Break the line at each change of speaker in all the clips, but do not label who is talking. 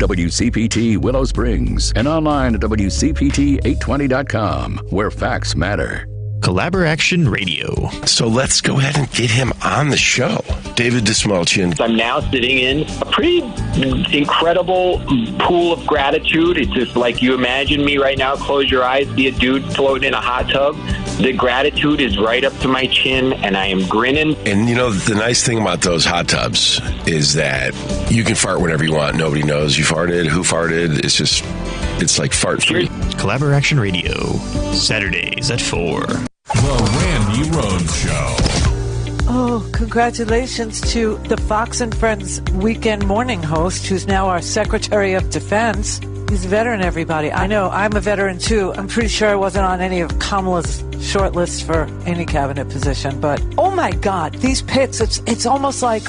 WCPT Willow Springs, and online at WCPT820.com, where facts matter.
Collaboraction Radio.
So let's go ahead and get him on the show. David Dismalchian.
I'm now sitting in a pretty incredible pool of gratitude. It's just like you imagine me right now, close your eyes, see a dude floating in a hot tub. The gratitude is right up to my chin, and I am grinning.
And you know, the nice thing about those hot tubs is that you can fart whenever you want. Nobody knows you farted, who farted. It's like fart free.
Collaboration Radio, Saturdays at 4.
The Randy Rhoads Show.
Oh, congratulations to the Fox and Friends weekend morning host, who's now our Secretary of Defense. He's a veteran, everybody. I know, I'm a veteran too. I'm pretty sure I wasn't on any of Kamala's short list for any cabinet position, but oh my God, these pits, it's almost like,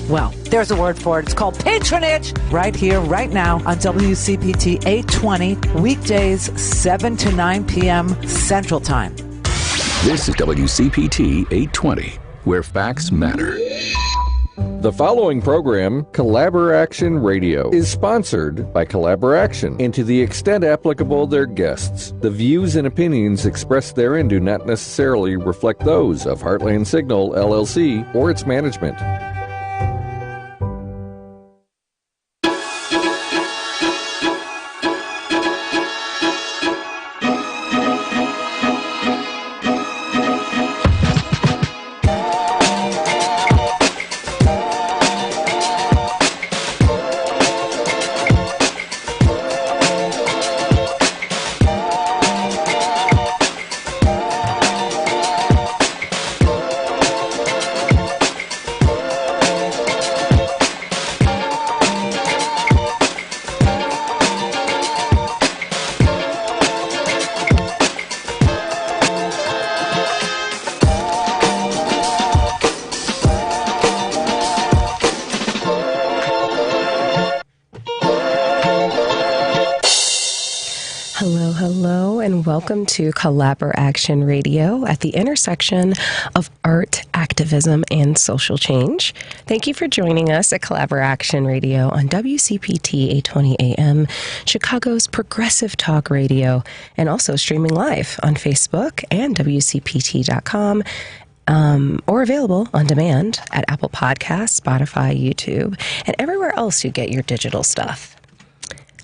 well, there's a word for it. It's called patronage. Right here, right now on WCPT 820, weekdays 7 to 9 p.m. Central Time.
This is WCPT 820, where facts matter.
The following program, Collaboraction Radio, is sponsored by Collaboraction, and to the extent applicable, their guests. The views and opinions expressed therein do not necessarily reflect those of Heartland Signal, LLC, or its management.
Welcome to Collaboraction Radio at the intersection of art, activism, and social change. Thank you for joining us at Collaboraction Radio on WCPT 820 AM, Chicago's progressive talk radio, and also streaming live on Facebook and WCPT.com. Or available on demand at Apple Podcasts, Spotify, YouTube, and everywhere else you get your digital stuff.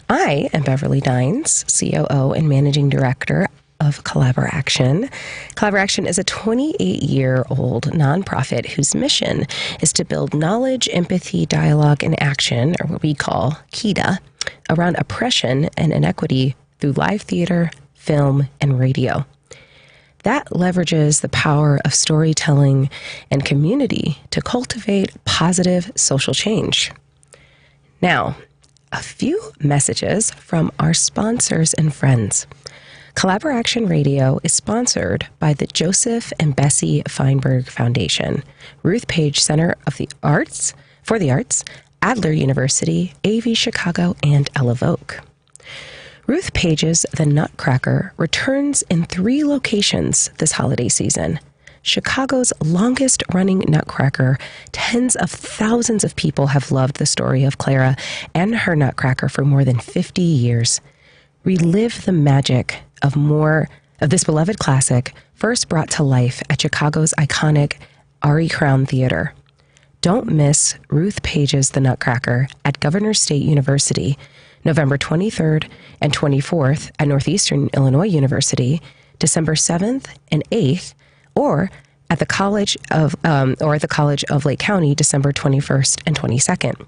I am Beverly Dines, COO and Managing Director of Collaboraction. Collaboraction is a 28-year-old nonprofit whose mission is to build knowledge, empathy, dialogue, and action, or what we call KIDA, around oppression and inequity through live theater, film, and radio. That leverages the power of storytelling and community to cultivate positive social change. Now, a few messages from our sponsors and friends. Collaboraction Radio is sponsored by the Joseph and Bessie Feinberg Foundation, Ruth Page Center of the Arts for the Arts, Adler University, AV Chicago, and Ella Vogue. Ruth Page's The Nutcracker returns in 3 locations this holiday season. Chicago's longest-running Nutcracker, tens of thousands of people have loved the story of Clara and her Nutcracker for more than 50 years. Relive the magic of this beloved classic, first brought to life at Chicago's iconic Ari Crown Theater. Don't miss Ruth Page's The Nutcracker at Governors State University, November 23rd and 24th at Northeastern Illinois University, December 7th and 8th, or at the College of Lake County, December 21st and 22nd.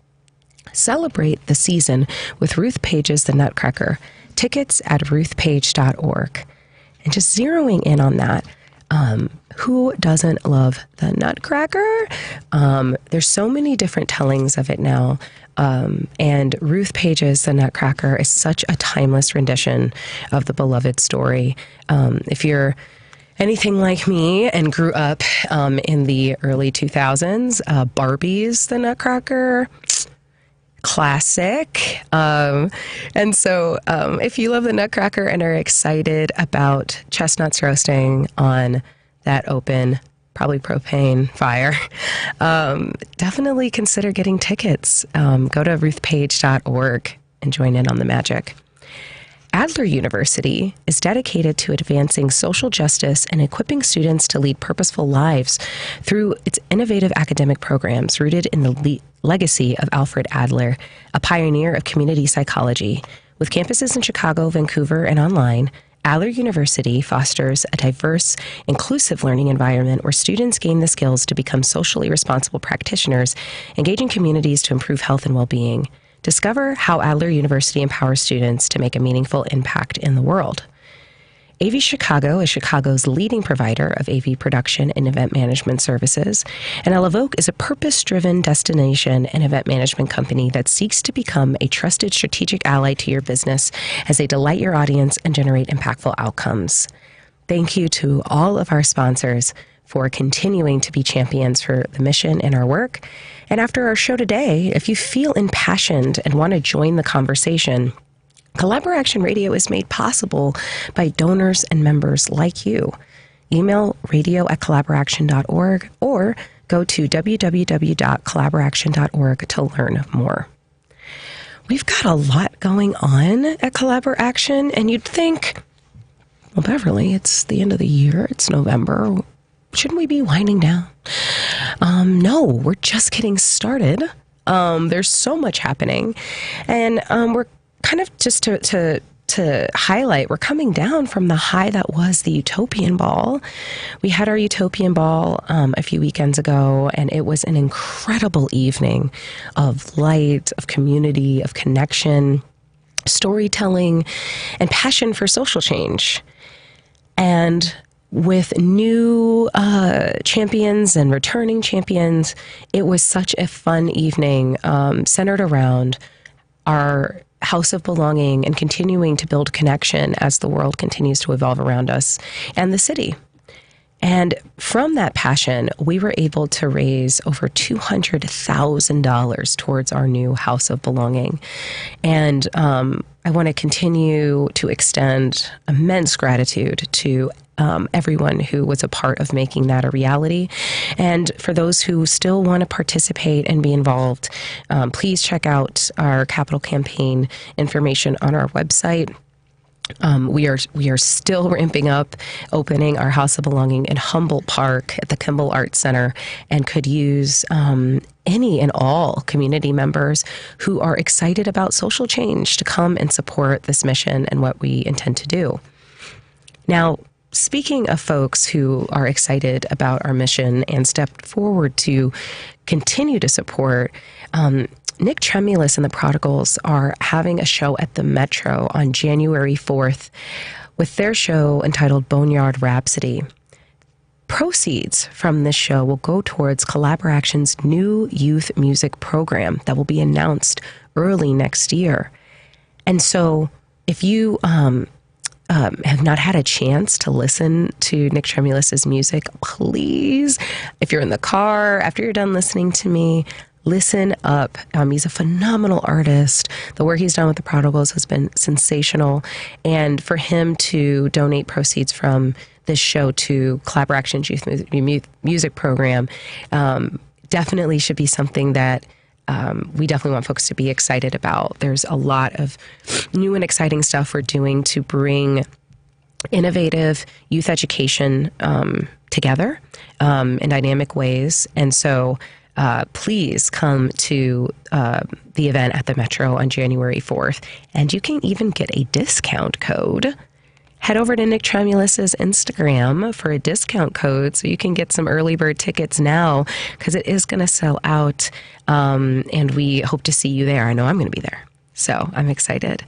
Celebrate the season with Ruth Page's The Nutcracker. Tickets at ruthpage.org. And just zeroing in on that, who doesn't love The Nutcracker? There's so many different tellings of it now. And Ruth Page's The Nutcracker is such a timeless rendition of the beloved story. If you're anything like me and grew up in the early 2000s, Barbie's The Nutcracker, classic. And so if you love The Nutcracker and are excited about chestnuts roasting on that open probably propane fire, definitely consider getting tickets. Go to ruthpage.org and join in on the magic. Adler University is dedicated to advancing social justice and equipping students to lead purposeful lives through its innovative academic programs rooted in the legacy of Alfred Adler, a pioneer of community psychology. With campuses in Chicago, Vancouver, and online, Adler University fosters a diverse, inclusive learning environment where students gain the skills to become socially responsible practitioners, engaging communities to improve health and well-being. Discover how Adler University empowers students to make a meaningful impact in the world. AV Chicago is Chicago's leading provider of AV production and event management services, and Elevoke is a purpose-driven destination and event management company that seeks to become a trusted strategic ally to your business as they delight your audience and generate impactful outcomes. Thank you to all of our sponsors for continuing to be champions for the mission and our work. And after our show today, if you feel impassioned and want to join the conversation, Collaboraction Radio is made possible by donors and members like you. Email radio@collaboraction.org or go to www.collaboraction.org to learn more. We've got a lot going on at Collaboraction, and you'd think, well, Beverly, it's the end of the year, it's November. Shouldn't we be winding down? No, we're just getting started. There's so much happening, and we're kind of just to highlight, we're coming down from the high that was the Utopian Ball. We had our Utopian Ball a few weekends ago, and it was an incredible evening of light, of community, of connection, storytelling, and passion for social change. And with new champions and returning champions, it was such a fun evening centered around our house of belonging and continuing to build connection as the world continues to evolve around us and the city. And from that passion, we were able to raise over $200,000 towards our new house of belonging. And I want to continue to extend immense gratitude to everyone who was a part of making that a reality. And for those who still want to participate and be involved, please check out our capital campaign information on our website. We are still ramping up, opening our House of Belonging in Humboldt Park at the Kimball Arts Center, and could use any and all community members who are excited about social change to come and support this mission and what we intend to do. Now, speaking of folks who are excited about our mission and stepped forward to continue to support, Nick Tremulous and the Prodigals are having a show at the Metro on January 4th with their show entitled Boneyard Rhapsody. Proceeds from this show will go towards Collaboraction's new youth music program that will be announced early next year. And so if you have not had a chance to listen to Nick Tremulous's music, please, if you're in the car, after you're done listening to me, listen up. He's a phenomenal artist. The work he's done with the Prodigals has been sensational. And for him to donate proceeds from this show to Collaboraction's youth music program definitely should be something that we definitely want folks to be excited about. There's a lot of new and exciting stuff we're doing to bring innovative youth education together in dynamic ways. And so please come to the event at the Metro on January 4th. And you can even get a discount code. Head over to Nick Tremulous's Instagram for a discount code so you can get some early bird tickets now, because it is going to sell out, and we hope to see you there. I know I'm going to be there, so I'm excited.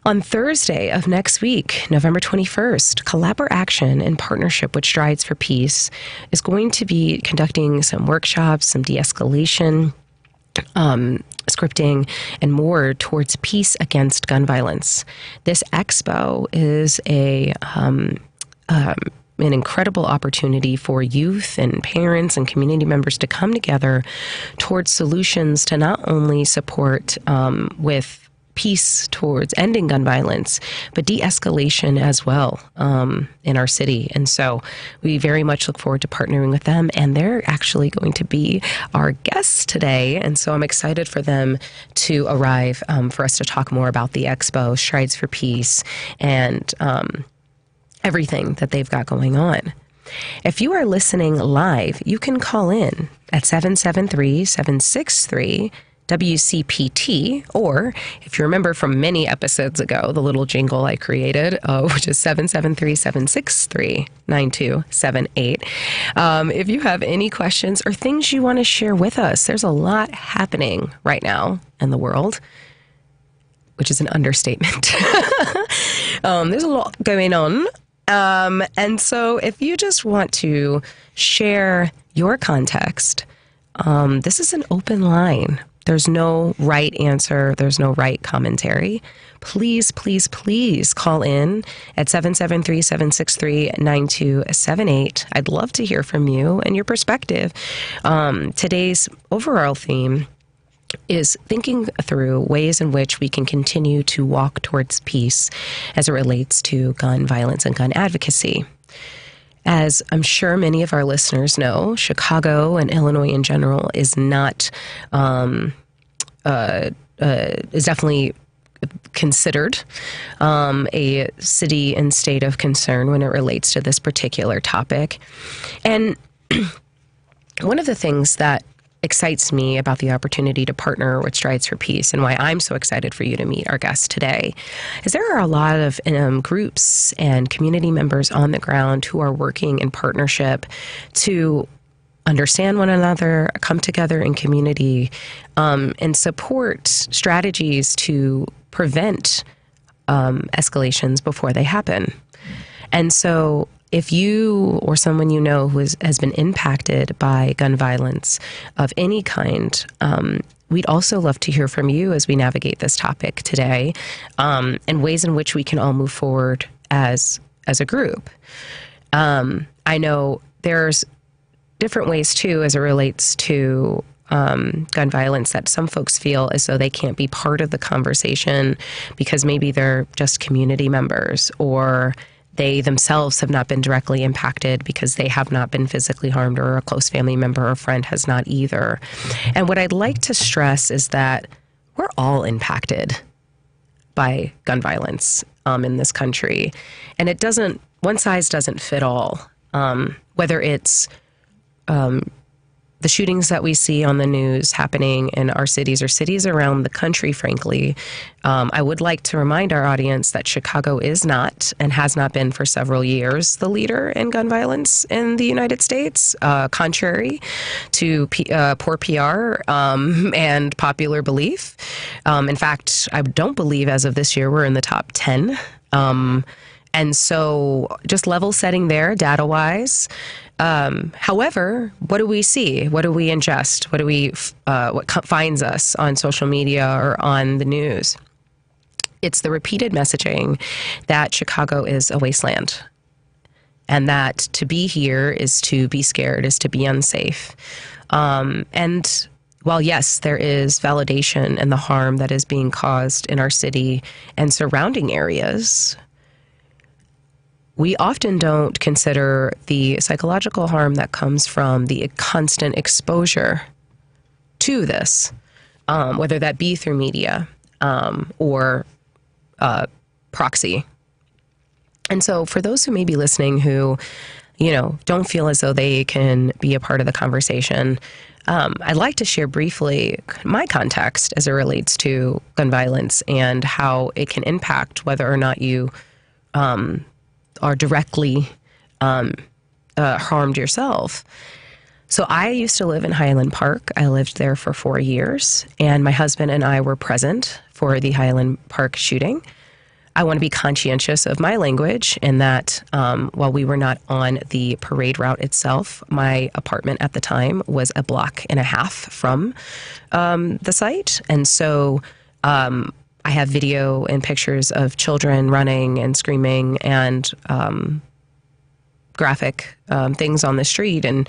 On Thursday of next week, November 21st, Collaboraction, in partnership with Strides for Peace, is going to be conducting some workshops, some de-escalation, scripting, and more towards peace against gun violence. This expo is an incredible opportunity for youth and parents and community members to come together towards solutions to not only support with peace towards ending gun violence, but de-escalation as well in our city. And so we very much look forward to partnering with them, and they're actually going to be our guests today. And so I'm excited for them to arrive for us to talk more about the Expo, Strides for Peace, and everything that they've got going on. If you are listening live, you can call in at 773-763-WCPT, or if you remember from many episodes ago, the little jingle I created, which is 773-763-9278. If you have any questions or things you want to share with us, there's a lot happening right now in the world, which is an understatement. There's a lot going on. And so if you just want to share your context, this is an open line. There's no right answer. There's no right commentary. Please, please, please call in at 773-763-9278. I'd love to hear from you and your perspective. Today's overall theme is thinking through ways in which we can continue to walk towards peace as it relates to gun violence and gun advocacy. As I'm sure many of our listeners know, Chicago and Illinois in general is not, is definitely considered a city and state of concern when it relates to this particular topic. And one of the things that excites me about the opportunity to partner with Strides for Peace, and why I'm so excited for you to meet our guest today, is there are a lot of groups and community members on the ground who are working in partnership to understand one another, come together in community, and support strategies to prevent escalations before they happen. And so if you or someone you know who has been impacted by gun violence of any kind, we'd also love to hear from you as we navigate this topic today, and ways in which we can all move forward as a group. I know there's different ways, too, as it relates to gun violence, that some folks feel as though they can't be part of the conversation because maybe they're just community members, or they themselves have not been directly impacted because they have not been physically harmed, or a close family member or friend has not either. And what I'd like to stress is that we're all impacted by gun violence in this country. And one size doesn't fit all. Whether it's the shootings that we see on the news happening in our cities or cities around the country, frankly, I would like to remind our audience that Chicago is not, and has not been for several years, the leader in gun violence in the United States, contrary to poor PR and popular belief. In fact, I don't believe as of this year we're in the top 10. And so just level setting there, data-wise. However, what do we see? What do we ingest? What finds us on social media or on the news? It's the repeated messaging that Chicago is a wasteland, and that to be here is to be scared, is to be unsafe. And while, yes, there is validation in the harm that is being caused in our city and surrounding areas, we often don't consider the psychological harm that comes from the constant exposure to this, whether that be through media or proxy. And so for those who may be listening who, don't feel as though they can be a part of the conversation, I'd like to share briefly my context as it relates to gun violence and how it can impact whether or not you are directly harmed yourself. So I used to live in Highland Park. I lived there for 4 years, and my husband and I were present for the Highland Park shooting. I want to be conscientious of my language in that while we were not on the parade route itself, my apartment at the time was a block and a half from the site. And so I have video and pictures of children running and screaming and graphic things on the street, and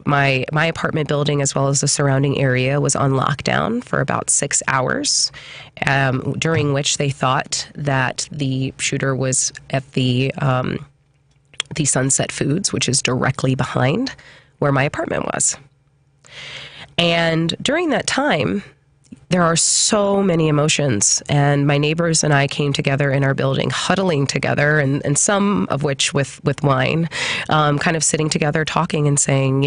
my apartment building as well as the surrounding area was on lockdown for about 6 hours, during which they thought that the shooter was at the Sunset Foods, which is directly behind where my apartment was. And during that time, there are so many emotions, and my neighbors and I came together in our building, huddling together, and some of which with wine, kind of sitting together, talking and saying,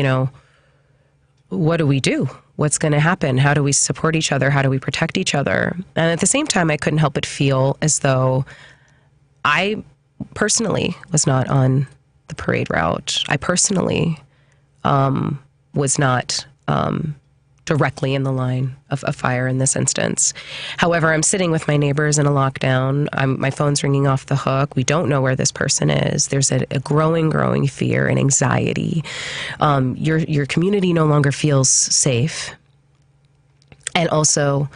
what do we do? What's going to happen? How do we support each other? How do we protect each other? And at the same time, I couldn't help but feel as though I personally was not on the parade route. I personally was not directly in the line of fire in this instance. However, I'm sitting with my neighbors in a lockdown. My phone's ringing off the hook. We don't know where this person is. There's a growing fear and anxiety. Your community no longer feels safe. And also,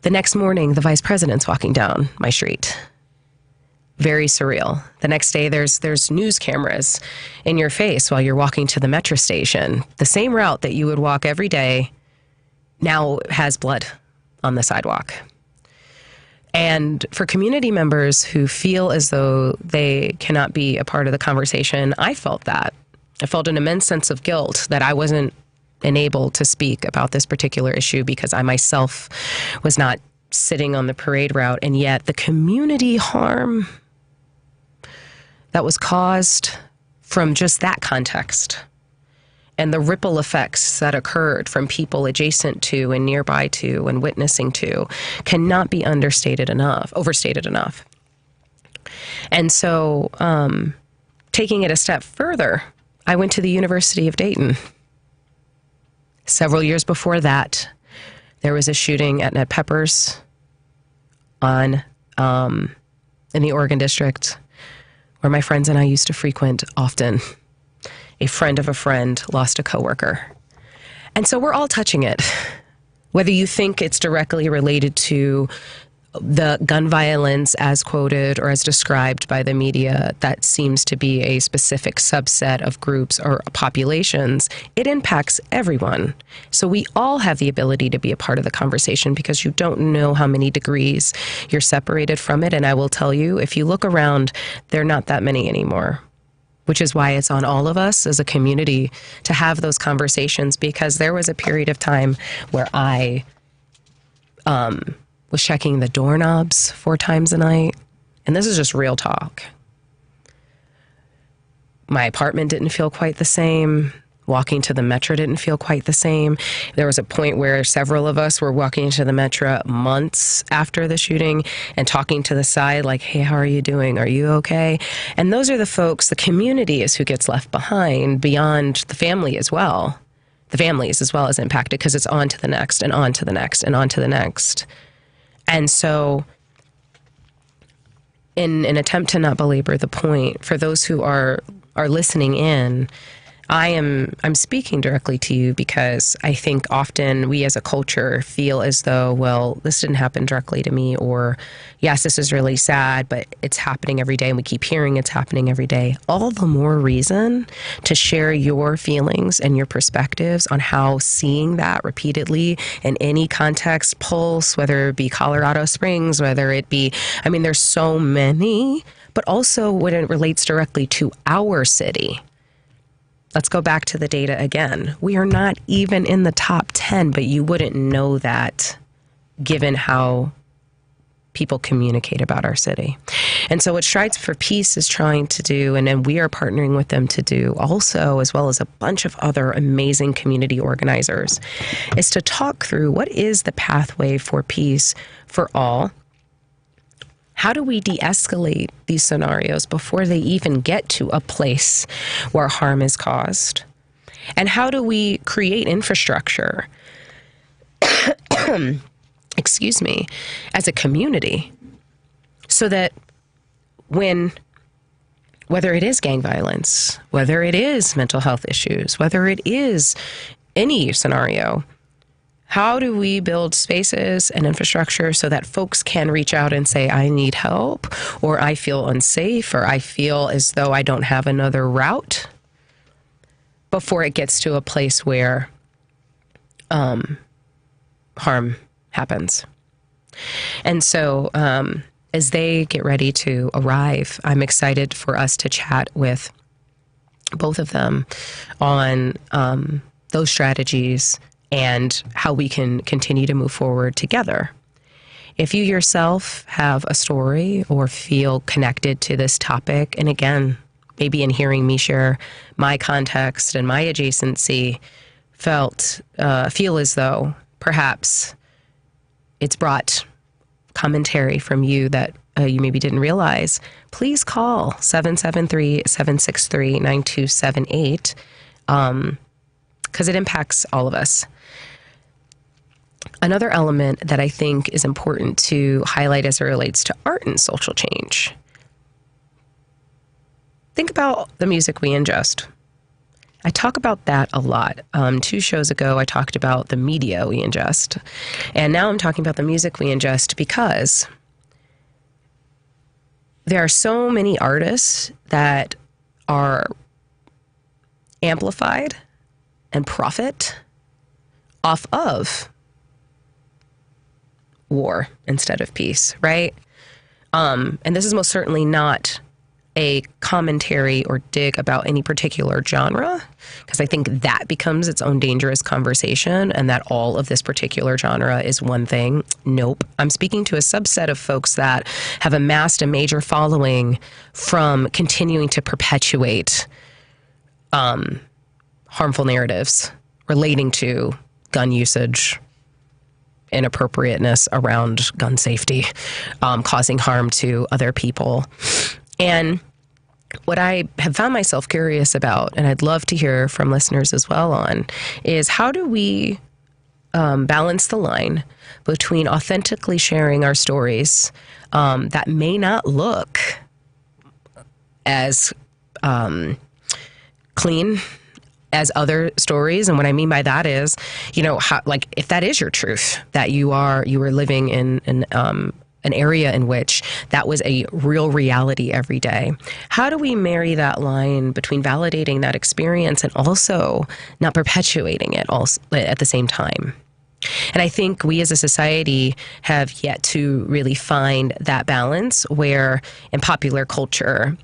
the next morning, the vice president's walking down my street. Very surreal. The next day, there's news cameras in your face while you're walking to the metro station. The same route that you would walk every day now has blood on the sidewalk. And for community members who feel as though they cannot be a part of the conversation, I felt that. I felt an immense sense of guilt that I wasn't enabled to speak about this particular issue because I myself was not sitting on the parade route, and yet the community harm that was caused from just that context and the ripple effects that occurred from people adjacent to and nearby to and witnessing to cannot be overstated enough. And so, taking it a step further, I went to the University of Dayton. Several years before that, there was a shooting at Ned Pepper's in the Oregon District, where my friends and I used to frequent often. A friend of a friend lost a coworker. And so we're all touching it. Whether you think it's directly related to the gun violence as quoted or as described by the media, that seems to be a specific subset of groups or populations, it impacts everyone. So we all have the ability to be a part of the conversation because you don't know how many degrees you're separated from it. And I will tell you, if you look around, there are not that many anymore, which is why it's on all of us as a community to have those conversations, because there was a period of time where I was checking the doorknobs 4 times a night. And this is just real talk. My apartment didn't feel quite the same. Walking to the metro didn't feel quite the same. There was a point where several of us were walking to the metro months after the shooting and talking to the side like, hey, how are you doing? Are you okay? And those are the folks, the community is who gets left behind beyond the family as well. The families as well as impacted because it's on to the next and on to the next and on to the next. And so in an attempt to not belabor the point, for those who are listening in, I'm speaking directly to you because I think often we as a culture feel as though, well, this didn't happen directly to me, or yes, this is really sad, but it's happening every day and we keep hearing it's happening every day. All the more reason to share your feelings and your perspectives on how seeing that repeatedly in any context, pulse, whether it be Colorado Springs, whether it be, I mean, there's so many, but also when it relates directly to our city. Let's go back to the data again. We are not even in the top 10, but you wouldn't know that given how people communicate about our city. And so what Strides for Peace is trying to do, and then we are partnering with them to do also, as well as a bunch of other amazing community organizers, is to talk through what is the pathway for peace for all. How do we de-escalate these scenarios before they even get to a place where harm is caused? And how do we create infrastructure, excuse me, as a community so that whether it is gang violence, whether it is mental health issues, whether it is any scenario, How do we build spaces and infrastructure so that folks can reach out and say, I need help, or I feel unsafe, or I feel as though I don't have another route, before it gets to a place where harm happens? And so as they get ready to arrive, I'm excited for us to chat with both of them on those strategies and how we can continue to move forward together. If you yourself have a story or feel connected to this topic, and again, maybe in hearing me share my context and my adjacency, feel as though perhaps it's brought commentary from you that you maybe didn't realize, please call 773-763-9278, because it impacts all of us. Another element that I think is important to highlight as it relates to art and social change. Think about the music we ingest. I talk about that a lot. 2 shows ago, I talked about the media we ingest. And now I'm talking about the music we ingest because there are so many artists that are amplified and profit off of war instead of peace, right? And this is most certainly not a commentary or dig about any particular genre, because I think that becomes its own dangerous conversation, and that all of this particular genre is one thing. Nope. I'm speaking to a subset of folks that have amassed a major following from continuing to perpetuate harmful narratives relating to gun usage, inappropriateness around gun safety, causing harm to other people. And what I have found myself curious about, and I'd love to hear from listeners as well on, is how do we balance the line between authentically sharing our stories that may not look as clean as other stories. And what I mean by that is, how, like, if that is your truth, that you were living in an area in which that was a real reality every day, how do we marry that line between validating that experience and also not perpetuating it also at the same time? And I think we as a society have yet to really find that balance, where in popular culture,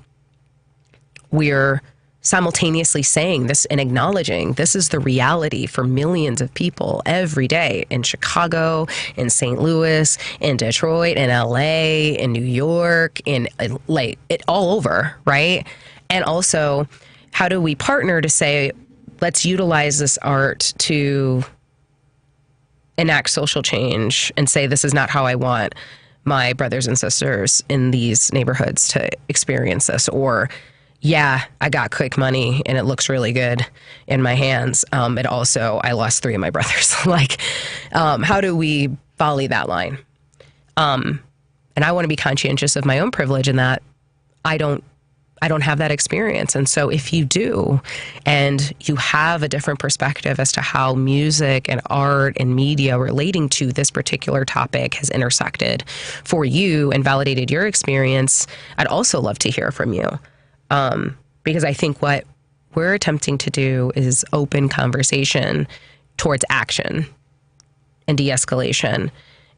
we're simultaneously saying this and acknowledging this is the reality for millions of people every day in Chicago, in St. Louis, in Detroit, in LA, in New York, in like it all over, right? And also, how do we partner to say, let's utilize this art to enact social change and say, this is not how I want my brothers and sisters in these neighborhoods to experience this, or yeah, I got quick money and it looks really good in my hands. And also, I lost 3 of my brothers. Like, how do we volley that line? And I want to be conscientious of my own privilege in that I don't have that experience. And so if you do, and you have a different perspective as to how music and art and media relating to this particular topic has intersected for you and validated your experience, I'd also love to hear from you. Because I think what we're attempting to do is open conversation towards action and de-escalation.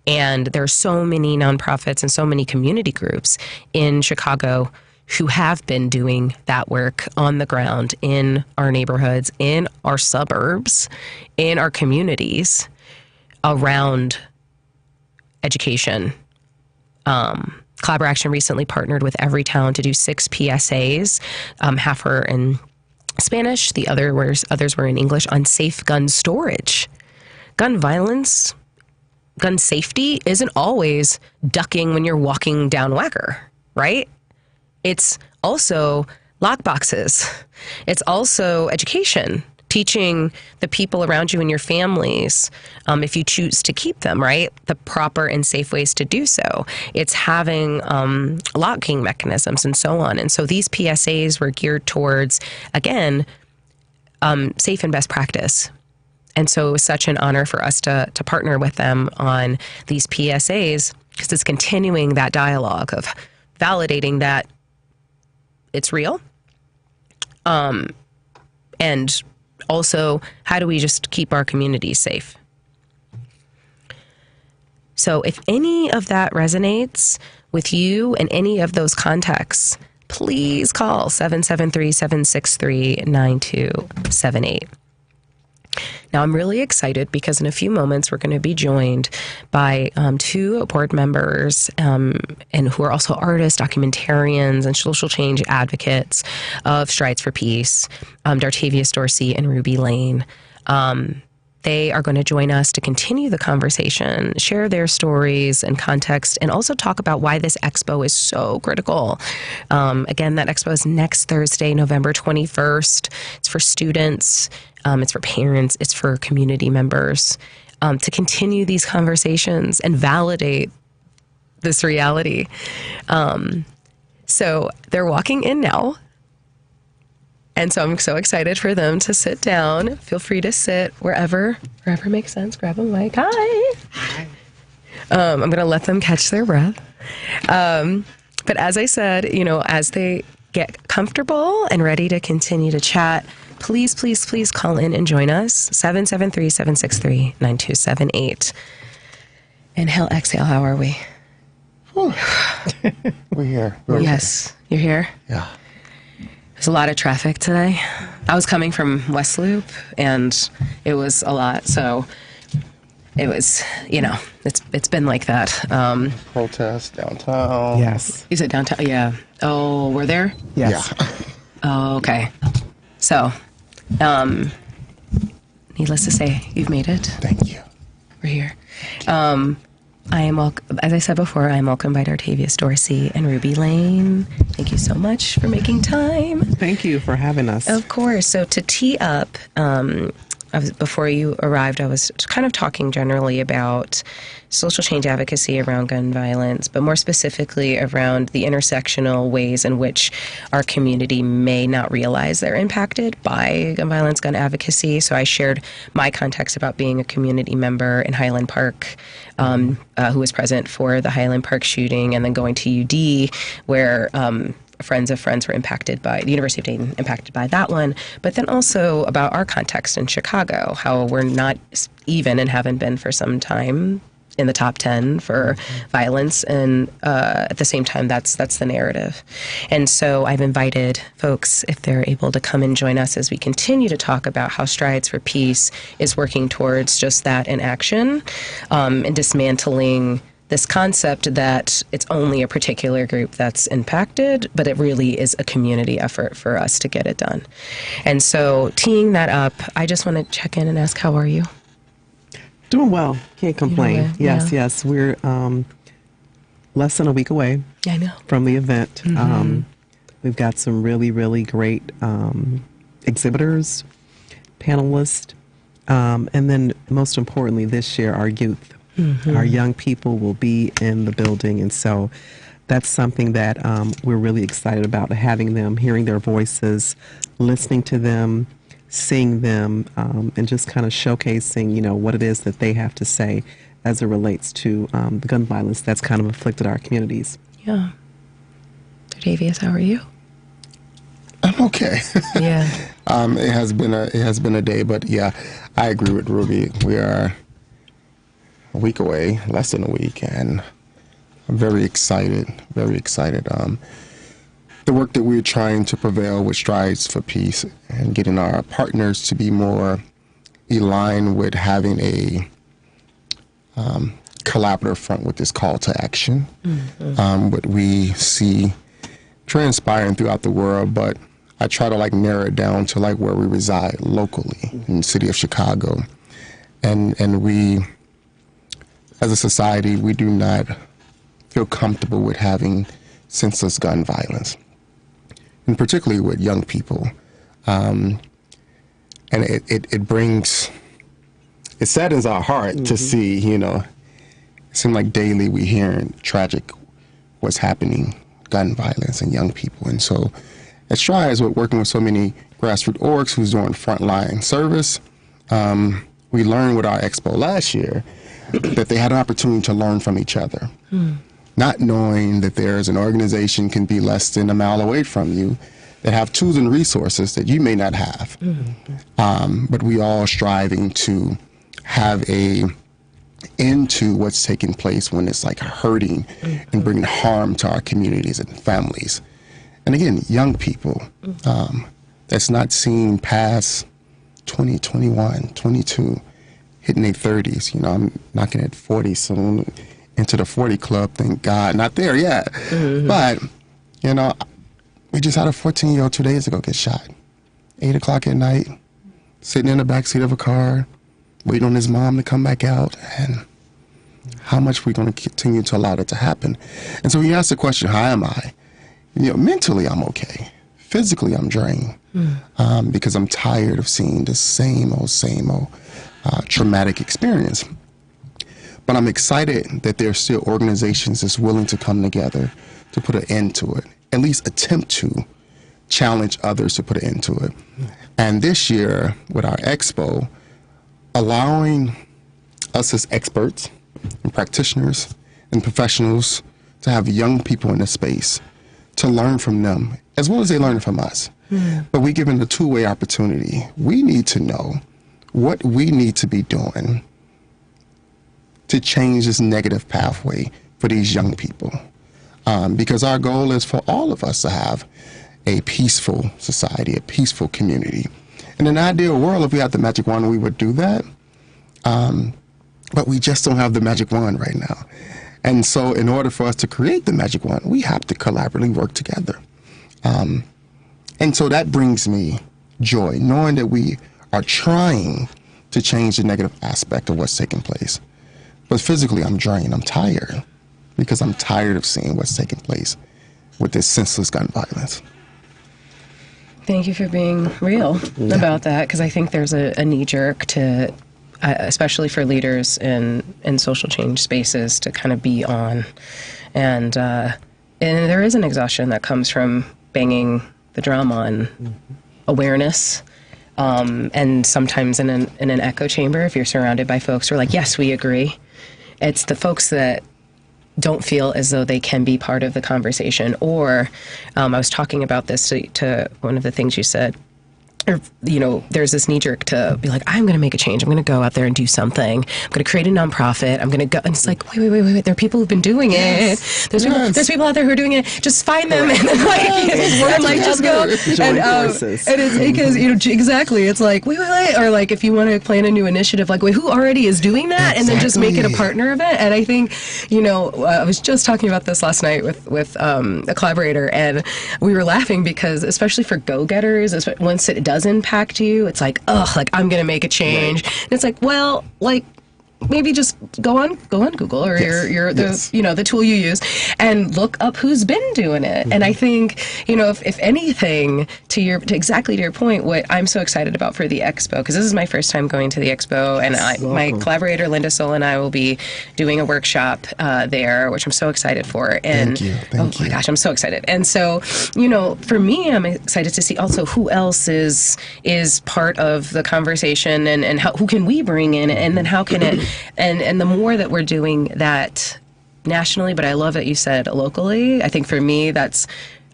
And there are so many nonprofits and so many community groups in Chicago who have been doing that work on the ground in our neighborhoods, in our suburbs, in our communities around education. Collaboraction recently partnered with Everytown to do 6 PSAs, half were in Spanish, others were in English, on safe gun storage. Gun violence, gun safety isn't always ducking when you're walking down Wacker, right? It's also lockboxes. It's also education, teaching the people around you and your families, if you choose to keep them, right, the proper and safe ways to do so. It's having locking mechanisms and so on. And so these PSAs were geared towards, again, safe and best practice And so it was such an honor for us to partner with them on these PSAs, because it's continuing that dialogue of validating that it's real. And also, how do we just keep our communities safe? So if any of that resonates with you in any of those contexts, please call 773-763-9278. Now, I'm really excited because in a few moments, we're going to be joined by two board members and who are also artists, documentarians, and social change advocates of Strides for Peace, Dar'tavous Dorsey and Rubye Lane. They are going to join us to continue the conversation, share their stories and context, and also talk about why this expo is so critical. Again, that expo is next Thursday, November 21st. It's for students, it's for parents, it's for community members, to continue these conversations and validate this reality. So they're walking in now. And so I'm so excited for them to sit down. Feel free to sit wherever makes sense. Grab a mic. Hi. I'm going to let them catch their breath. But as I said, as they get comfortable and ready to continue to chat, please call in and join us. 773-763-9278. Inhale, exhale. How are we?
We're here.
Yes. You're here?
Yeah.
There's a lot of traffic today. I was coming from West Loop, and it was a lot. So it was, it's been like that.
Protest downtown.
Yes.
Is it downtown? Yeah. Oh, we're there?
Yes.
Yeah.
Oh, okay. So, needless to say, you've made it.
Thank you.
We're here. I am, as I said before, I am welcomed by Dar'tavous Dorsey and Rubye Lane. Thank you so much for making time.
Thank you for having us.
Of course. So to tee up, before you arrived, I was kind of talking generally about social change advocacy around gun violence, but more specifically around the intersectional ways in which our community may not realize they're impacted by gun violence, gun advocacy. So I shared my context about being a community member in Highland Park, who was present for the Highland Park shooting, and then going to UD, where friends of friends were impacted by the University of Dayton, impacted by that one, but then also about our context in Chicago, how we're not even and haven't been for some time in the top 10 for violence, and at the same time, that's the narrative. And so I've invited folks, if they're able to come and join us as we continue to talk about how Strides for Peace is working towards just that in action, and dismantling this concept that it's only a particular group that's impacted, but it really is a community effort for us to get it done. And so teeing that up, I just want to check in and ask, how are you?
Doing well. Can't complain.
Yeah.
Yes. We're less than a week away from the event. We've got some really, really great exhibitors, panelists, and then most importantly this year, our youth. Our young people will be in the building, and so that's something that we're really excited about, having them, hearing their voices, listening to them, seeing them, and just kind of showcasing, what it is that they have to say as it relates to the gun violence that's kind of afflicted our communities.
Yeah. Dar'tavous, how are you?
I'm okay.
Yeah.
It has been a day, but yeah, I agree with Rubye. We are a week away, less than a week, and I'm very excited, The work that we're trying to prevail with Strides for Peace and getting our partners to be more aligned with having a collaborative front with this call to action. What we see transpiring throughout the world, but I try to narrow it down to where we reside locally in the city of Chicago. And we, as a society, we do not feel comfortable with having senseless gun violence, and particularly with young people. And it saddens our heart to see, it seems like daily we hearing tragic what's happening, gun violence and young people. And so at Strides, we're working with so many grassroots orgs who's doing frontline service, we learned with our expo last year that they had an opportunity to learn from each other. Not knowing that there's an organization can be less than a mile away from you that have tools and resources that you may not have. But we all striving to have a end to what's taking place when it's like hurting and bringing harm to our communities and families. And again, young people that's not seen past 20, 21, 22, hitting their 30s. You know, I'm knocking at 40 soon, into the 40 club, thank God. Not there yet. But, you know, we just had a 14-year-old 2 days ago get shot. 8 o'clock at night, sitting in the backseat of a car, waiting on his mom to come back out. And how much are we going to continue to allow that to happen? And so he asked the question, how am I? You know, mentally, I'm okay. Physically, I'm drained because I'm tired of seeing the same old traumatic experience. But I'm excited that there are still organizations that's willing to come together to put an end to it, at least attempt to challenge others to put an end to it. And this year, with our expo, allowing us as experts and practitioners and professionals to have young people in the space to learn from them, as well as they learn from us. But we give them a two-way opportunity. We need to know what we need to be doing to change this negative pathway for these young people. Because our goal is for all of us to have a peaceful society, a peaceful community. In an ideal world, if we had the magic wand, we would do that. But we just don't have the magic wand right now. And so in order for us to create the magic wand, we have to collaboratively work together. And so that brings me joy, knowing that we are trying to change the negative aspect of what's taking place. But physically, I'm drained. I'm tired because I'm tired of seeing what's taking place with this senseless gun violence.
Thank you for being real about that, because I think there's a knee-jerk to, especially for leaders in social change spaces, to kind of be on. And there is an exhaustion that comes from banging the drum on awareness. And sometimes in an echo chamber, if you're surrounded by folks who are like, yes, we agree. It's the folks that don't feel as though they can be part of the conversation. Or I was talking about this to one of the things you said. Or, you know, there's this knee-jerk to be like, I'm going to make a change. I'm going to go out there and do something. I'm going to create a nonprofit. I'm going to go. And it's like, wait. There are people who've been doing it. There's people out there who are doing it. Just find them and then just go. And it's because, you know, exactly. It's like, wait. Or like, if you want to plan a new initiative, like, wait, who already is doing that? And then just make it a partner of it. And I think, you know, I was just talking about this last night with a collaborator, and we were laughing because, especially for go-getters, once it does impact you, it's like, like I'm gonna make a change. And it's like, well, like maybe just go on Google or the tool you use and look up who's been doing it. And I think, you know, if anything, to exactly to your point, what I'm so excited about for the Expo, because this is my first time going to the Expo, and my collaborator Linda Soul and I will be doing a workshop there, which I'm so excited for. And Thank you. My gosh, I'm so excited. And so, you know, for me, I'm excited to see also who else is part of the conversation, and who can we bring in, and then how can it. And the more that we're doing that nationally, but I love that you said locally. I think for me, that's,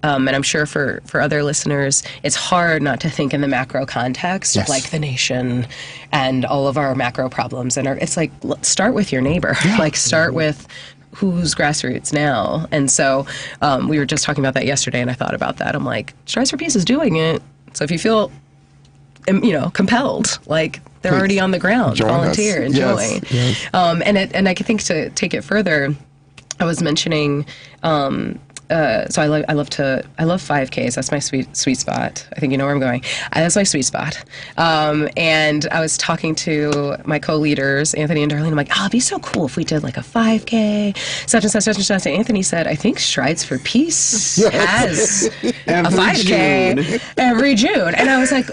and I'm sure for other listeners, it's hard not to think in the macro context of like the nation and all of our macro problems. And it's like, start with your neighbor, start with who's grassroots now. And so we were just talking about that yesterday, and I thought about that. I'm like, Strides for Peace is doing it. So if you feel, you know, compelled, like, they're already on the ground. Volunteer and join. Yes. And I think to take it further, I was mentioning. So I love 5Ks. That's my sweet spot. I think you know where I'm going. That's my sweet spot. And I was talking to my co-leaders, Anthony and Darlene. I'm like, it'd be so cool if we did like a 5K, such and such, such and such. And Anthony said, I think Strides for Peace has a 5K every June. And I was like,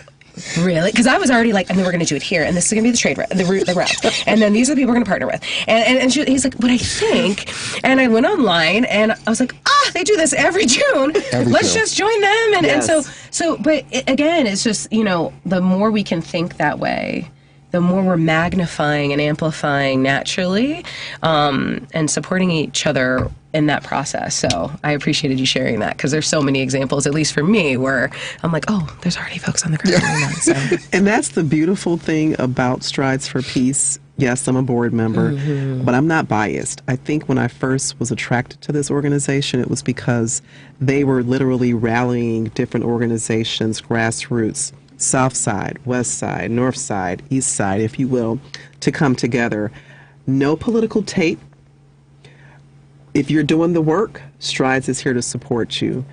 really? Because I was already like, and then we're going to do it here, and this is going to be the route, and then these are the people we're going to partner with. And he's like, what I think, and I went online, and I was like, they do this every June. Let's just join them. And so, but again, it's just, you know, the more we can think that way, the more we're magnifying and amplifying naturally, and supporting each other in that process. So I appreciated you sharing that, because there's so many examples, at least for me, where I'm like, oh, there's already folks on the ground doing that. So.
And that's the beautiful thing about Strides for Peace. Yes, I'm a board member, but I'm not biased. I think when I first was attracted to this organization, it was because they were literally rallying different organizations, grassroots, South Side, West Side, North Side, East Side, if you will, to come together. No political tape. If you're doing the work, Strides is here to support you.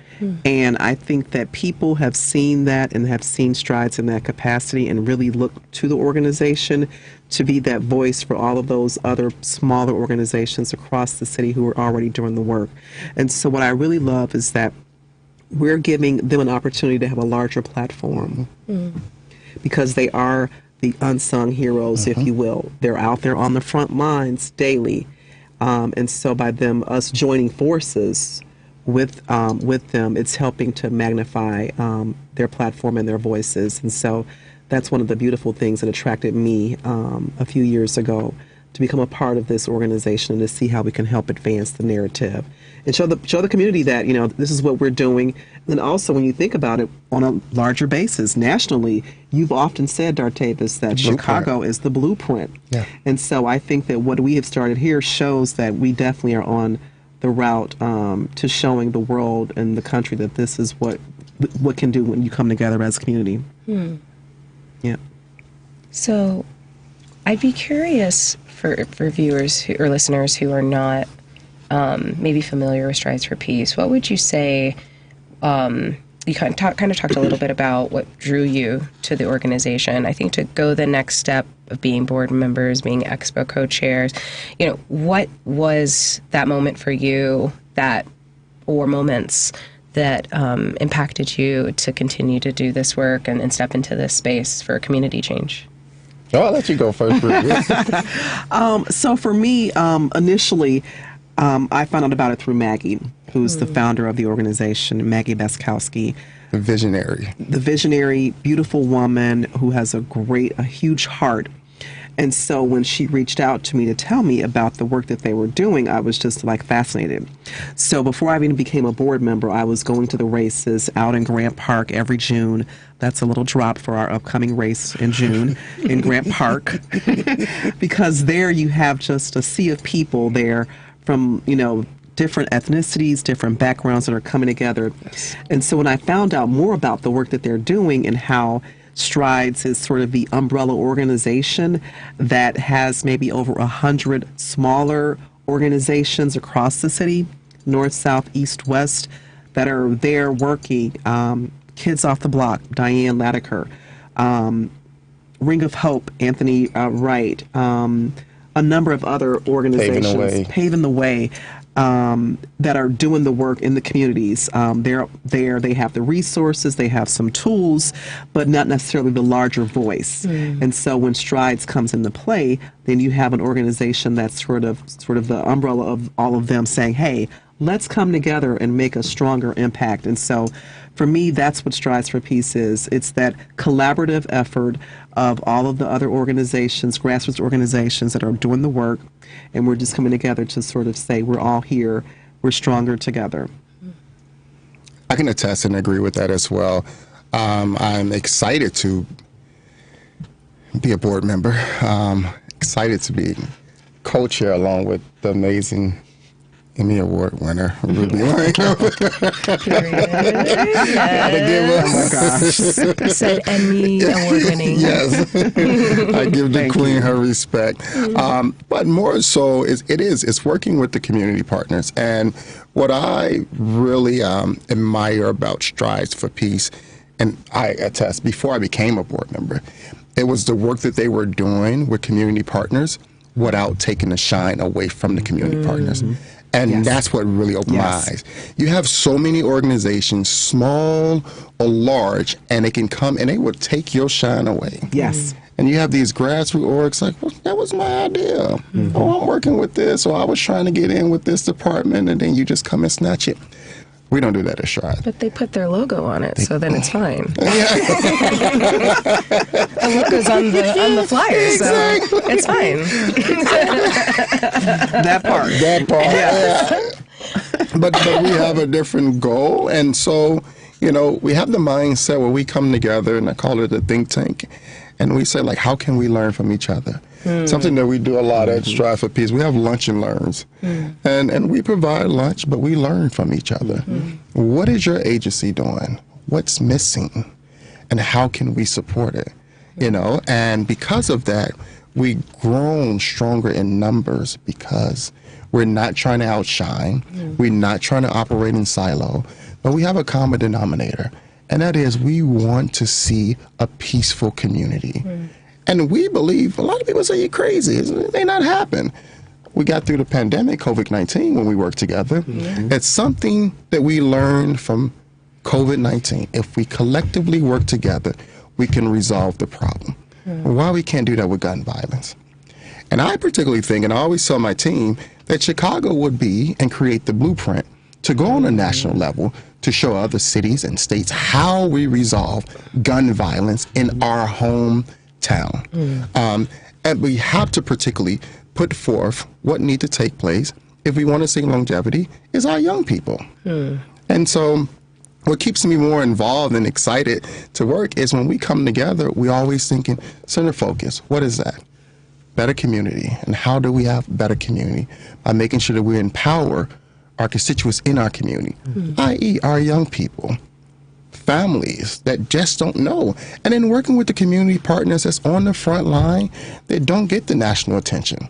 And I think that people have seen that and have seen Strides in that capacity and really look to the organization to be that voice for all of those other smaller organizations across the city who are already doing the work. And so what I really love is that we're giving them an opportunity to have a larger platform, because they are the unsung heroes, if you will. They're out there on the front lines daily. And so by us joining forces with them, it's helping to magnify their platform and their voices. And so that's one of the beautiful things that attracted me a few years ago to become a part of this organization and to see how we can help advance the narrative and show the community that, this is what we're doing. And also, when you think about it on a larger basis, nationally, you've often said, Dar'tavous, that Chicago is the blueprint. Yeah. And so I think that what we have started here shows that we definitely are on the route to showing the world and the country that this is what can do when you come together as a community. Yeah.
So I'd be curious for viewers or listeners who are not maybe familiar with Strides for Peace, what would you say? You kind of talked a little bit about what drew you to the organization. I think to go the next step of being board members, being Expo co-chairs, what was that moment for you or moments that impacted you to continue to do this work and step into this space for community change?
Oh, I'll let you go first, Rubye.
So for me, initially, I found out about it through Maggie, who's the founder of the organization, Maggie Beskowski.
The visionary. The
visionary, beautiful woman who has a huge heart. And so when she reached out to me to tell me about the work that they were doing, I was just fascinated. So before I even became a board member, I was going to the races out in Grant Park every June. That's a little drop for our upcoming race in June in Grant Park. Because there you have just a sea of people there from, different ethnicities, different backgrounds that are coming together. Yes. And so when I found out more about the work that they're doing and how Strides is sort of the umbrella organization that has maybe over 100 smaller organizations across the city, north, south, east, west, that are there working. Kids Off the Block, Diane Latiker, Ring of Hope, Anthony Wright, a number of other organizations, Paving the Way, that are doing the work in the communities. They're there, they have the resources, they have some tools, but not necessarily the larger voice. And so when Strides comes into play, then you have an organization that's sort of the umbrella of all of them saying, hey, let's come together and make a stronger impact. And so for me, that's what Strides for Peace is. It's that collaborative effort of all of the other organizations, grassroots organizations that are doing the work, and we're just coming together to sort of say we're all here, we're stronger together.
I can attest and agree with that as well. I'm excited to be a board member, excited to be co-chair along with the amazing Emmy Award winner, Rubye.
Yes.
Oh my gosh.
You said Emmy Award winning.
Yes. I give the queen her respect. But more so, it's working with the community partners. And what I really admire about Strides for Peace, and I attest, before I became a board member, it was the work that they were doing with community partners without taking the shine away from the community partners. And that's what really opened my eyes. You have so many organizations, small or large, and they can come and they will take your shine away.
Yes.
And you have these grassroots orgs like, well, that was my idea. Oh, I'm working with this, or I was trying to get in with this department, and then you just come and snatch it. We don't do that at Stride.
But they put their logo on it, so then it's fine. The logo's on the flyer, so it's fine.
That part.
Yeah. But we have a different goal, and so, we have the mindset where we come together, and I call it a think tank, and we say, like, how can we learn from each other? Something that we do a lot at Strive for Peace. We have lunch and learns, and we provide lunch, but we learn from each other. What is your agency doing? What's missing? And how can we support it? And because of that, we've grown stronger in numbers because we're not trying to outshine. We're not trying to operate in silo, but we have a common denominator, and that is we want to see a peaceful community. And we believe, a lot of people say you're crazy. It may not happen. We got through the pandemic, COVID-19, when we worked together. It's something that we learned from COVID-19. If we collectively work together, we can resolve the problem. Why we can't do that with gun violence? And I particularly think, and I always tell my team, that Chicago would be and create the blueprint to go on a national level to show other cities and states how we resolve gun violence in our hometown. And we have to particularly put forth what needs to take place if we want to see longevity is our young people. And so what keeps me more involved and excited to work is when we come together, we always thinking center focus. What is that? Better community. And how do we have better community? By making sure that we empower our constituents in our community, i.e. our young people, families that just don't know. And then working with the community partners that's on the front line that don't get the national attention,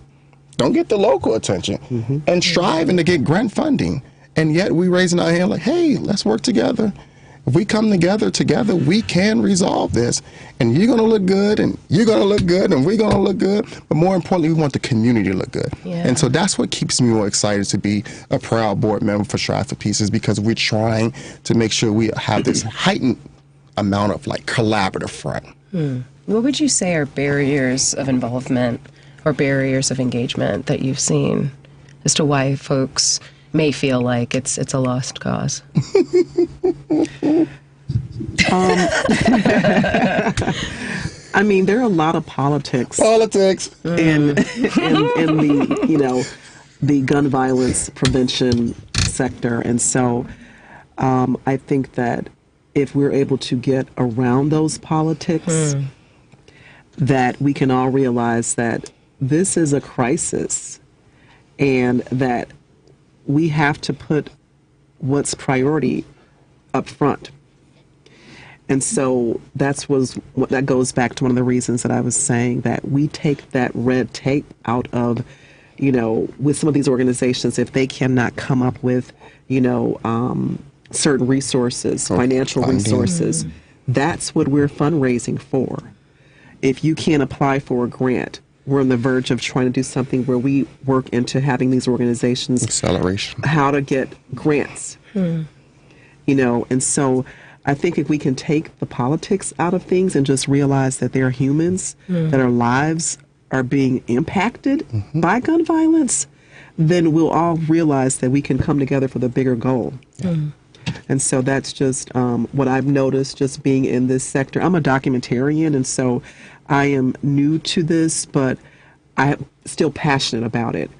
don't get the local attention, and striving to get grant funding. And yet we raising our hand like, hey, let's work together. If we come together, we can resolve this. And you're going to look good, and you're going to look good, and we're going to look good. But more importantly, we want the community to look good. And so that's what keeps me more excited to be a proud board member for Strive for Peace, is because we're trying to make sure we have this heightened amount of collaborative front.
What would you say are barriers of involvement or barriers of engagement that you've seen as to why folks may feel like it's a lost cause?
I mean, there are a lot of politics in the the gun violence prevention sector, and so I think that if we're able to get around those politics, that we can all realize that this is a crisis, and that we have to put what's priority up front. And so that goes back to one of the reasons that I was saying that we take that red tape out of, with some of these organizations, if they cannot come up with, certain resources, financial resources, that's what we're fundraising for. If you can't apply for a grant, we're on the verge of trying to do something where we work into having these organizations
acceleration, how
to get grants, and so I think if we can take the politics out of things and just realize that they're humans, that our lives are being impacted by gun violence, then we'll all realize that we can come together for the bigger goal. And so that's just what I've noticed just being in this sector. I'm a documentarian, and so I am new to this, but I'm still passionate about it.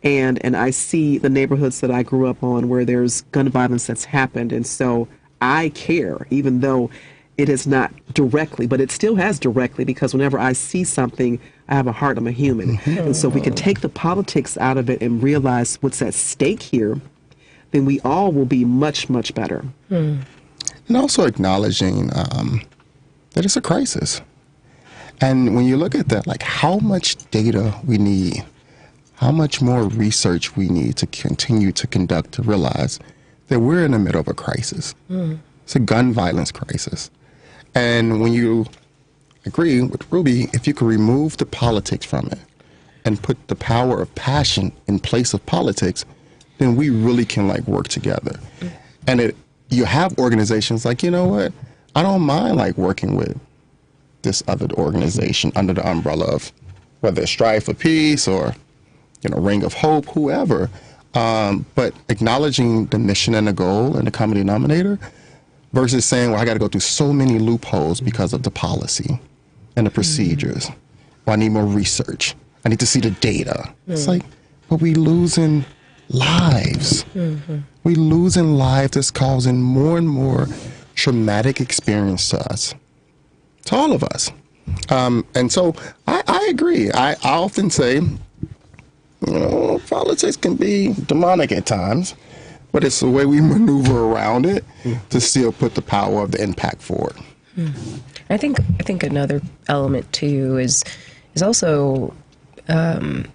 And I see the neighborhoods that I grew up on where there's gun violence that's happened. And so I care, even though it is not directly, but it still has directly, because whenever I see something, I have a heart, I'm a human. And so if we can take the politics out of it and realize what's at stake here, then we all will be much, much better.
And also acknowledging that it's a crisis. And when you look at that, how much data we need, how much more research we need to continue to conduct to realize that we're in the middle of a crisis. It's a gun violence crisis. And when you agree with Rubye, if you could remove the politics from it and put the power of passion in place of politics, then we really can work together. And you have organizations like, you know what, I don't mind working with this other organization under the umbrella of whether it's Strive for Peace or Ring of Hope, whoever. But acknowledging the mission and the goal and the common denominator versus saying, well, I got to go through so many loopholes because of the policy and the procedures. Well, I need more research. I need to see the data. It's like, but we losing lives. We losing lives that's causing more and more traumatic experience to us, to all of us. And so I agree. I often say, politics can be demonic at times, but it's the way we maneuver around it to still put the power of the impact forward.
I think another element too is also the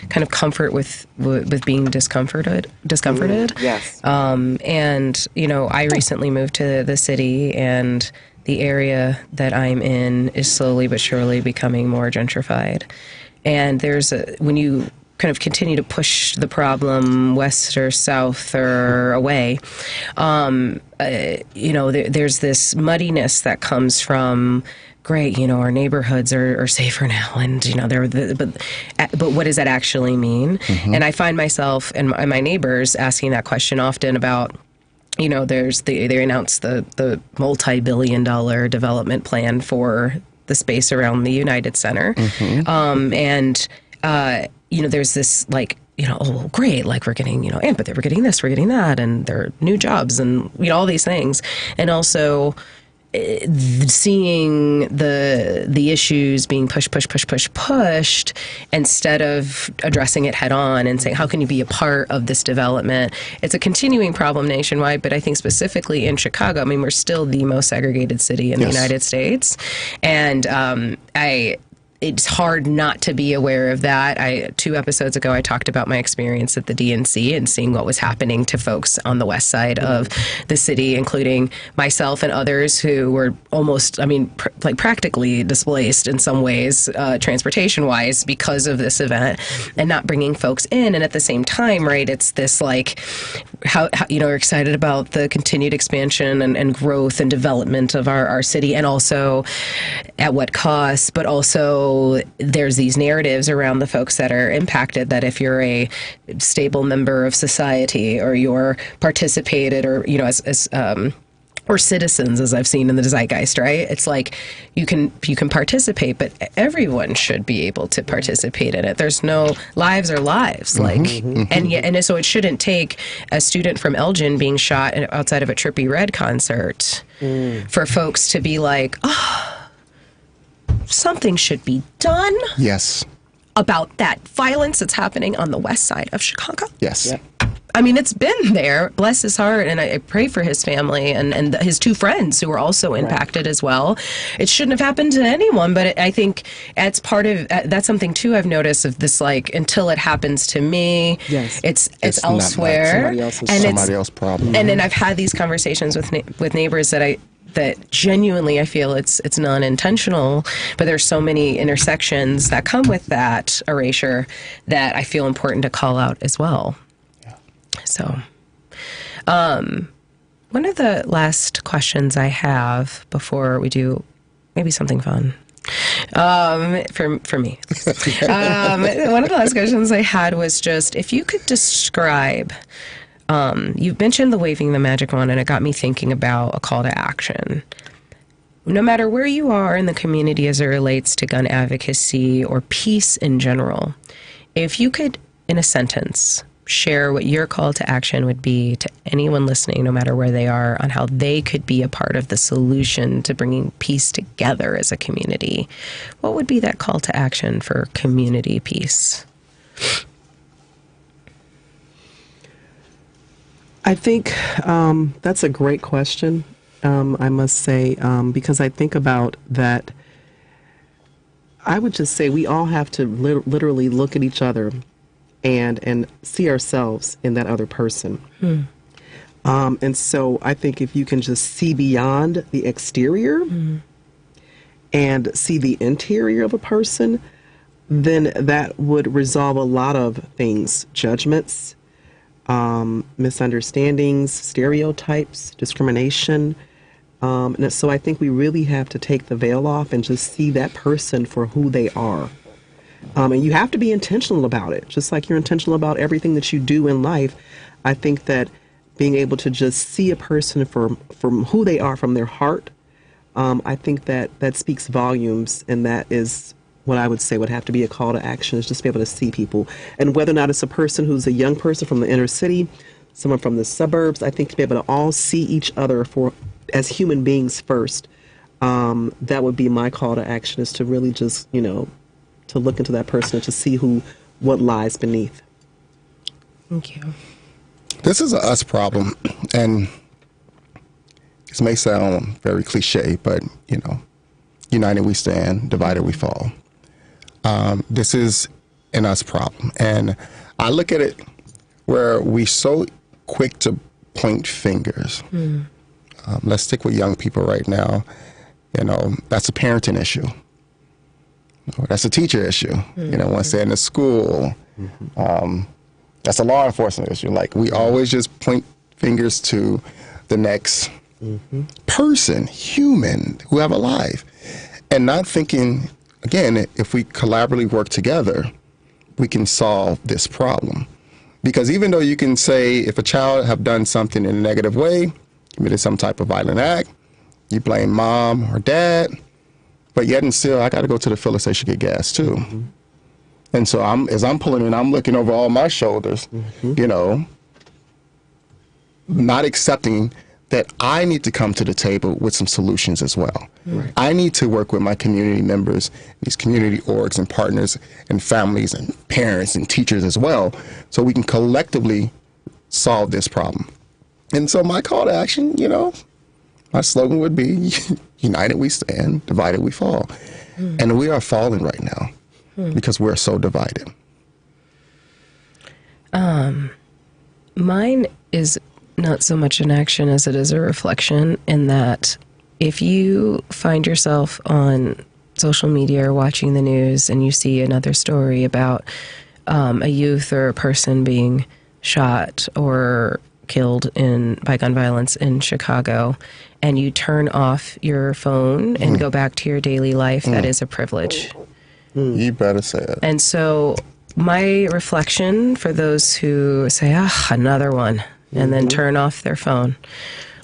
kind of comfort with being discomforted.
Yes.
And I recently moved to the city, and the area that I'm in is slowly but surely becoming more gentrified. And when you kind of continue to push the problem west or south or away, there's this muddiness that comes from, great, our neighborhoods are safer now, and but what does that actually mean? And I find myself and my neighbors asking that question often about, they announced the multi-billion-dollar development plan for the space around the United Center, there's this oh, great, we're getting, empathy, we're getting this, we're getting that, and there are new jobs and, all these things. And also seeing the issues being pushed instead of addressing it head on and saying, how can you be a part of this development? It's a continuing problem nationwide, but I think specifically in Chicago, we're still the most segregated city in the United States. And it's hard not to be aware of that. 2 episodes ago, I talked about my experience at the DNC and seeing what was happening to folks on the west side of the city, including myself and others who were almost, practically displaced in some ways, transportation-wise, because of this event, and not bringing folks in. And at the same time, right, it's this how we're excited about the continued expansion and growth and development of our city, and also at what cost, but also there's these narratives around the folks that are impacted that if you're a stable member of society or you're participated or, as or citizens, as I've seen in the zeitgeist, right? It's like you can participate, but everyone should be able to participate in it. There's no lives are lives, and so it shouldn't take a student from Elgin being shot outside of a Trippie Redd concert for folks to be like, oh, something should be done.
Yes.
About that violence that's happening on the west side of Chicago.
Yes.
Yeah.
It's been there. Bless his heart, and I pray for his family and his 2 friends who were also impacted as well. It shouldn't have happened to anyone, but I think it's part of that's something too I've noticed of this, until it happens to me, it's elsewhere,
somebody else's problem.
And then I've had these conversations with neighbors that genuinely I feel it's non-intentional, but there's so many intersections that come with that erasure that I feel important to call out as well. Yeah. So, one of the last questions I have before we do maybe something fun, for me, one of the last questions I had was just if you could describe. You've mentioned the waving the magic wand, and it got me thinking about a call to action. No matter where you are in the community as it relates to gun advocacy or peace in general, if you could, in a sentence, share what your call to action would be to anyone listening, no matter where they are, on how they could be a part of the solution to bringing peace together as a community, what would be that call to action for community peace?
I think that's a great question, I must say, because I think about that. I would just say we all have to literally look at each other and see ourselves in that other person. And so I think if you can just see beyond the exterior and see the interior of a person, then that would resolve a lot of things, judgments, misunderstandings, stereotypes, discrimination. And so I think we really have to take the veil off and just see that person for who they are. And you have to be intentional about it, just like you're intentional about everything that you do in life. I think that being able to just see a person from who they are, from their heart, I think that speaks volumes, and that is what I would say would have to be a call to action, is just be able to see people. And whether or not it's a person who's a young person from the inner city, someone from the suburbs, I think to be able to all see each other as human beings first, that would be my call to action, is to really just, to look into that person and to see what lies beneath.
Thank you.
This is a us problem, and this may sound very cliche, but, united we stand, divided we fall. This is an us problem. And I look at it where we so quick to point fingers. Let's stick with young people right now. That's a parenting issue. That's a teacher issue. Once they're in the school, that's a law enforcement issue. Like, we always just point fingers to the next person, human, who have a life, and not thinking, again, if we collaboratively work together, we can solve this problem. Because even though you can say, if a child have done something in a negative way, committed some type of violent act, you blame mom or dad, but yet and still, I got to go to the filling station to get gas too. And so as I'm pulling in, I'm looking over all my shoulders, not accepting that I need to come to the table with some solutions as well. Right. I need to work with my community members, these community orgs and partners and families and parents and teachers as well, so we can collectively solve this problem. And so my call to action, my slogan would be, united we stand, divided we fall. And we are falling right now because we're so divided.
Mine is not so much an action as it is a reflection, in that if you find yourself on social media or watching the news and you see another story about a youth or a person being shot or killed by gun violence in Chicago, and you turn off your phone and go back to your daily life, that is a privilege.
You better say it.
And so my reflection for those who say, another one, and then turn off their phone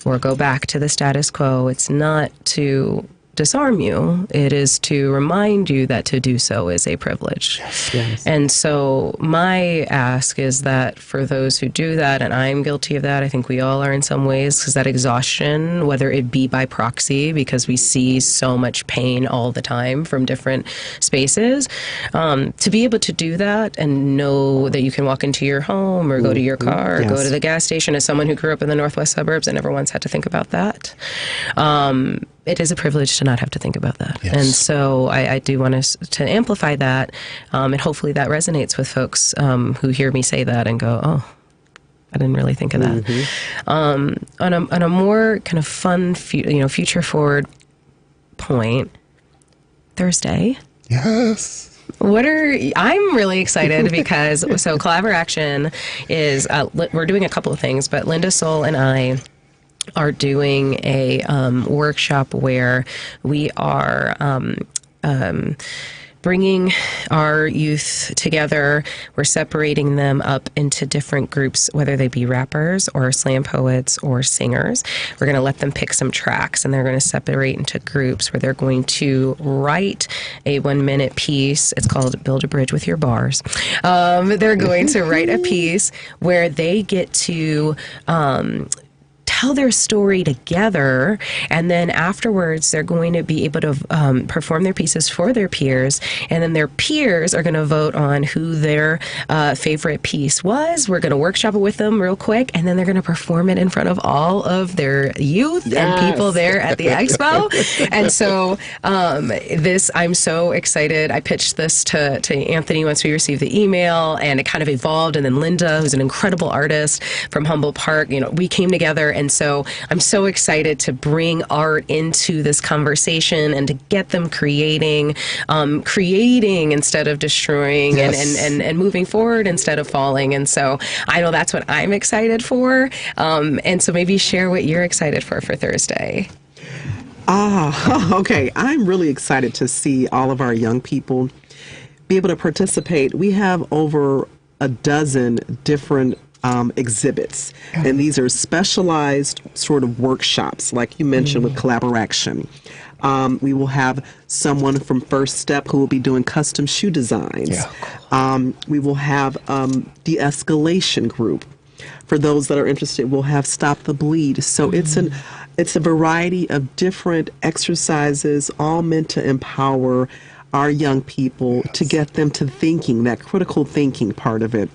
or go back to the status quo, it's not to disarm you. It is to remind you that to do so is a privilege.
Yes.
And so my ask is that for those who do that, and I'm guilty of that, I think we all are in some ways, because that exhaustion, whether it be by proxy, because we see so much pain all the time from different spaces, to be able to do that and know that you can walk into your home or go to your car or go to the gas station, as someone who grew up in the northwest suburbs and never once had to think about that. It is a privilege to not have to think about that. Yes. And so I do want us to amplify that, and hopefully that resonates with folks who hear me say that and go, oh, I didn't really think of that. On a more kind of fun, future forward point, Thursday.
Yes.
I'm really excited because, so Collaboraction is, we're doing a couple of things, but Linda Soul and I are doing a workshop where we are bringing our youth together. We're separating them up into different groups, whether they be rappers or slam poets or singers. We're going to let them pick some tracks, and they're going to separate into groups where they're going to write a 1-minute piece. It's called Build a Bridge with Your Bars. They're going to write a piece where they get to tell their story together, and then afterwards they're going to be able to perform their pieces for their peers, and then their peers are going to vote on who their favorite piece was. We're going to workshop it with them real quick, and then they're going to perform it in front of all of their youth and people there at the Expo. And so I'm so excited. I pitched this to Anthony once we received the email, and it kind of evolved, and then Linda, who's an incredible artist from Humboldt Park, we came together. And so I'm so excited to bring art into this conversation and to get them creating instead of destroying, and moving forward instead of falling. And so I know that's what I'm excited for. And so maybe share what you're excited for Thursday.
Okay. I'm really excited to see all of our young people be able to participate. We have over a dozen different exhibits, and these are specialized sort of workshops, like you mentioned with Collaboraction. We will have someone from First Step who will be doing custom shoe designs. We will have de-escalation group. For those that are interested, we'll have Stop the Bleed. So it's a variety of different exercises, all meant to empower our young people, to get them to thinking, that critical thinking part of it.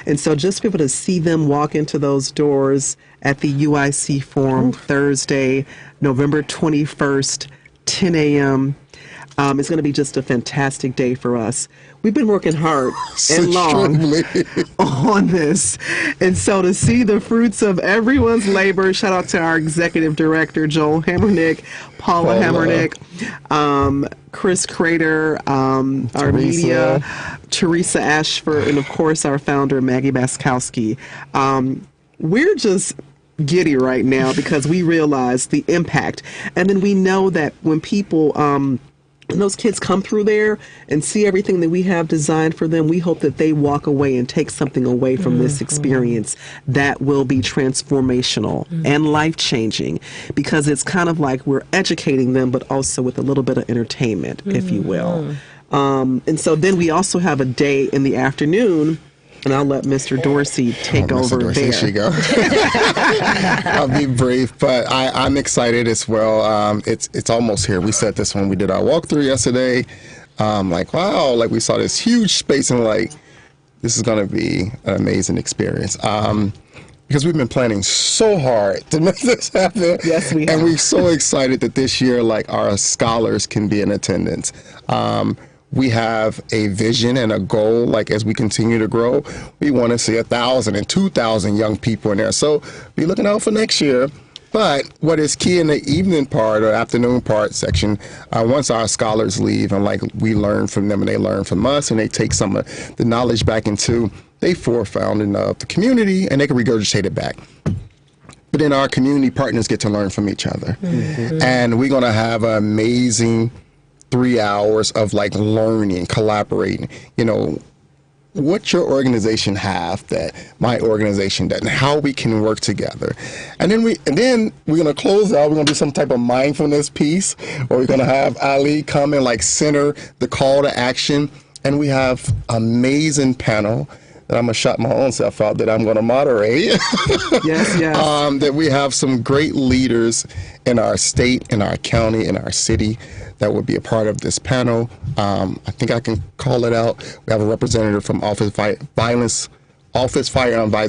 And so just be able to see them walk into those doors at the UIC Forum Thursday, November 21st, 10 a.m. It's going to be just a fantastic day for us. We've been working hard and long on this. And so to see the fruits of everyone's labor, shout out to our executive director, Joel Hammernick, Paula Hammernick, Chris Crater, our media, Teresa Ashford, and of course our founder, Maggie Baskowski. We're just giddy right now because we realize the impact. And then we know that when people... when those kids come through there and see everything that we have designed for them, we hope that they walk away and take something away from this experience that will be transformational and life-changing, because it's kind of like we're educating them, but also with a little bit of entertainment, if you will. And so then we also have a day in the afternoon, and I'll let Mr. Dorsey take over there.
There she go. I'll be brief, but I'm excited as well. It's almost here. We said this when we did our walkthrough yesterday. Like, wow, like we saw this huge space and like, this is going to be an amazing experience. Because we've been planning so hard to make this happen.
Yes, we have.
And we're so excited that this year, like, our scholars can be in attendance. We have a vision and a goal, like, as we continue to grow, we want to see 1,000 and 2,000 young people in there. So be looking out for next year. But what is key in the evening part or afternoon part section, once our scholars leave and like we learn from them and they learn from us and they take some of the knowledge back into, they forefounding of the community and they can regurgitate it back. But then our community partners get to learn from each other. And we're going to have an amazing 3 hours of like learning, collaborating, you know, what your organization have that my organization doesn't, how we can work together. And then we're going to close out, we're going to do some type of mindfulness piece, or we're going to have Ali come and like center the call to action. And we have amazing panel that I'm going to shout my own self out that I'm going to moderate.
Yes.
That we have some great leaders in our state, in our county, in our city that would be a part of this panel. I think I can call it out. We have a representative from Office Fire and Violence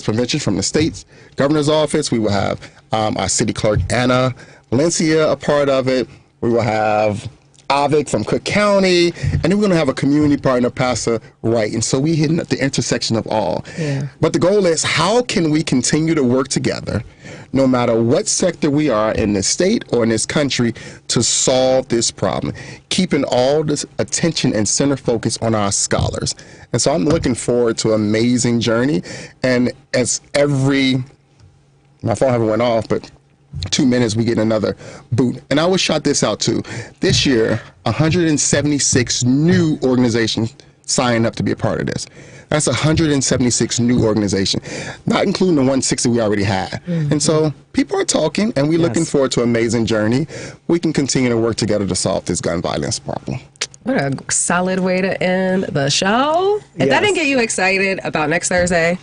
Prevention from the state's governor's office. We will have our city clerk, Anna Valencia, a part of it. We will have Avik from Cook County, and then we're going to have a community partner, Pastor Wright. And so we hit at the intersection of all. Yeah. But the goal is, how can we continue to work together, no matter what sector we are in this state or in this country, to solve this problem, keeping all this attention and center focus on our scholars. And so I'm looking forward to an amazing journey. And as my phone haven't went off, but 2 minutes, we get another boot. And I will shout this out too. This year, 176 new organizations signed up to be a part of this. That's 176 new organizations, not including the 160 we already had. And so people are talking, and we're looking forward to an amazing journey. We can continue to work together to solve this gun violence problem.
What a solid way to end the show. If that didn't get you excited about next Thursday,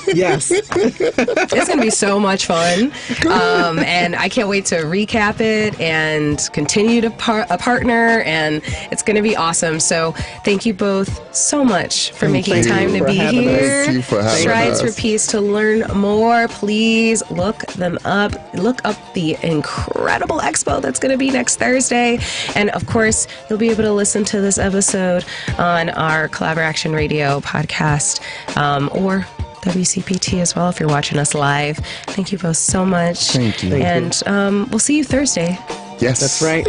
yes,
it's going to be so much fun. And I can't wait to recap it and continue to partner, and it's going to be awesome. So thank you both so much for making time to be here.
Thank you for having
Strides
us.
for Peace. To learn more, please look them up. Look up the incredible expo that's going to be next Thursday. And of course, you'll be able to listen to this episode on our Collaboraction Radio podcast, or WCPT as well if you're watching us live. Thank you both so much.
Thank you.
And we'll see you Thursday.
Yes.
That's right.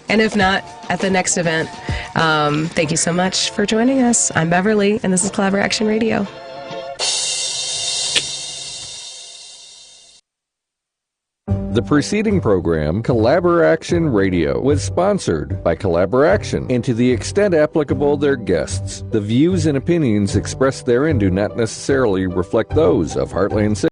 And if not, at the next event. Thank you so much for joining us. I'm Beverly, and this is Collaboraction Radio.
The preceding program, Collaboraction Radio, was sponsored by Collaboraction, and to the extent applicable, their guests. The views and opinions expressed therein do not necessarily reflect those of Heartland City.